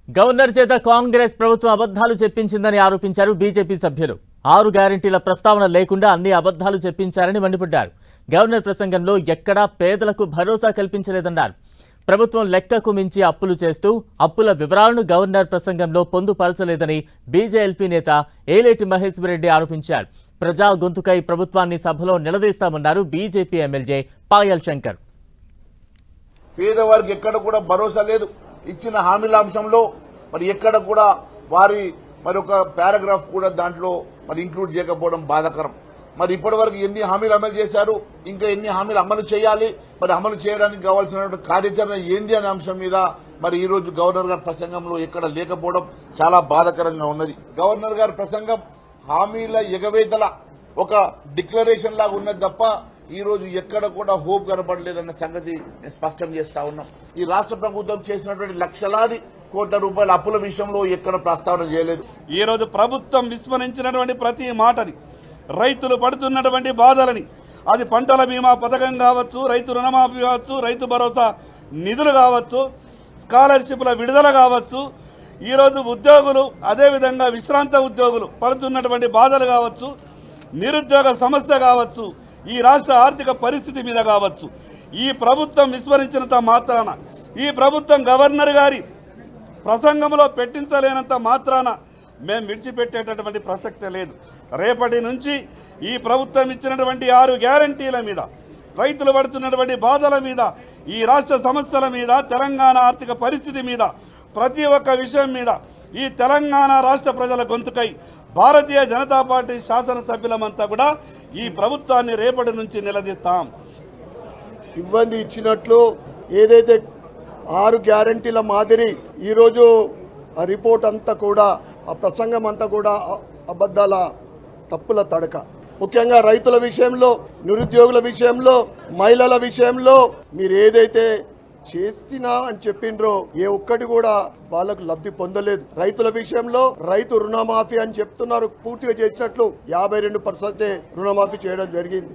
Governor చేత కాంగ్రెస్ ప్రభుత్వం అబద్ధాలు చెప్పించిందని ఆరోపించారు బీజేపీ సభ్యులు. 6 గ్యారెంటీల ప్రస్తావన లేకుండా అన్ని అబద్ధాలు చెప్పించారని మండిపడ్డారు. గవర్నర్ ప్రసంగంలో ఎక్కడా పేదలకు భరోసా కల్పించలేదన్నారు. ప్రభుత్వం లెక్కకు మించి అప్పులు చేస్తూ అప్పుల వివరాలను గవర్నర్ ప్రసంగంలో పొందుపరచలేదని బీజేఎల్పీ నేత ఏలేటి మహేశ్వర్ రెడ్డి ఆరోపించారు. ప్రజా గొంతుకై ప్రభుత్వాన్ని సభలో నిలదీస్తామన్నారు బీజేపీ ఎమ్మెల్యే పాయల్ శంకర్. పేదవారికి ఎక్కడ కూడా భరోసా లేదు. ఇచ్చిన హామీల అంశంలో మరి ఎక్కడ కూడా వారి ఒక పారాగ్రాఫ్ కూడా దాంట్లో ఇంక్లూడ్ చేయకపోవడం బాధాకరం. మరి ఇప్పటి వరకు ఎన్ని హామీలు అమలు చేశారు, ఇంకా ఎన్ని హామీలు అమలు చేయాలి, అమలు చేయడానికి కావాల్సిన కార్యాచరణ ఏంది అనే అంశం మీద ఈ రోజు గవర్నర్ గారి ప్రసంగంలో ఎక్కడ లేకపోవడం చాలా బాధాకరంగా ఉన్నది. గవర్నర్ గారి ప్రసంగం హామీల ఎగవేతల ఒక డిక్లరేషన్ లాగా ఉన్నది తప్ప ఈ రోజు ఎక్కడ కూడా హోప్ కనపడలేదన్న సంగతి స్పష్టం చేస్తా ఉన్నాం. ఈ రాష్ట్ర ప్రభుత్వం చేసినటువంటి లక్షలాది కోట్ల రూపాయల అప్పుల విషయంలో ఎక్కడ ప్రస్తావన చేయలేదు. ఈ రోజు ప్రభుత్వం విస్మరించినటువంటి ప్రతి మాటని, రైతులు పడుతున్నటువంటి బాధలని, అది పంటల బీమా పథకం కావచ్చు, రైతు రుణమాఫీ కావచ్చు, రైతు భరోసా నిధులు కావచ్చు, స్కాలర్షిప్ల విడుదల కావచ్చు, ఈరోజు ఉద్యోగులు అదేవిధంగా విశ్రాంత ఉద్యోగులు పడుతున్నటువంటి బాధలు కావచ్చు, నిరుద్యోగ సమస్య కావచ్చు, ఈ రాష్ట్ర ఆర్థిక పరిస్థితి మీద కావచ్చు, ఈ ప్రభుత్వం విస్మరించినంత మాత్రాన, ఈ ప్రభుత్వం గవర్నర్ గారి ప్రసంగంలో పెట్టించలేనంత మాత్రాన మేము విడిచిపెట్టేటటువంటి ప్రసక్తే లేదు. రేపటి నుంచి ఈ ప్రభుత్వం ఇచ్చినటువంటి 6 గ్యారంటీల మీద, రైతులు పడుతున్నటువంటి బాధల మీద, ఈ రాష్ట్ర సమస్యల మీద, తెలంగాణ ఆర్థిక పరిస్థితి మీద, ప్రతి ఒక్క విషయం మీద ఈ తెలంగాణ రాష్ట్ర ప్రజల గొంతుకై భారతీయ జనతా పార్టీ శాసనసభ్యులమంతా కూడా ఈ ప్రభుత్వాన్ని రేపటి నుంచి నిలదీస్తాం. ఇబ్బంది ఇచ్చినట్లు ఏదైతే 6 గ్యారంటీల మాదిరి ఈరోజు ఆ రిపోర్ట్ అంతా కూడా, ఆ ప్రసంగం అంతా కూడా అబద్ధాల తప్పుల తడక. ముఖ్యంగా రైతుల విషయంలో, నిరుద్యోగుల విషయంలో, మహిళల విషయంలో మీరు ఏదైతే చేసినా అని చెప్పిండ్రో ఏ ఒక్కటి కూడా వాళ్ళకు లబ్ధి పొందలేదు. రైతుల విషయంలో రైతు రుణమాఫీ అని చెప్తున్నారు, పూర్తిగా చేసినట్లు 52% రుణమాఫీ చేయడం జరిగింది.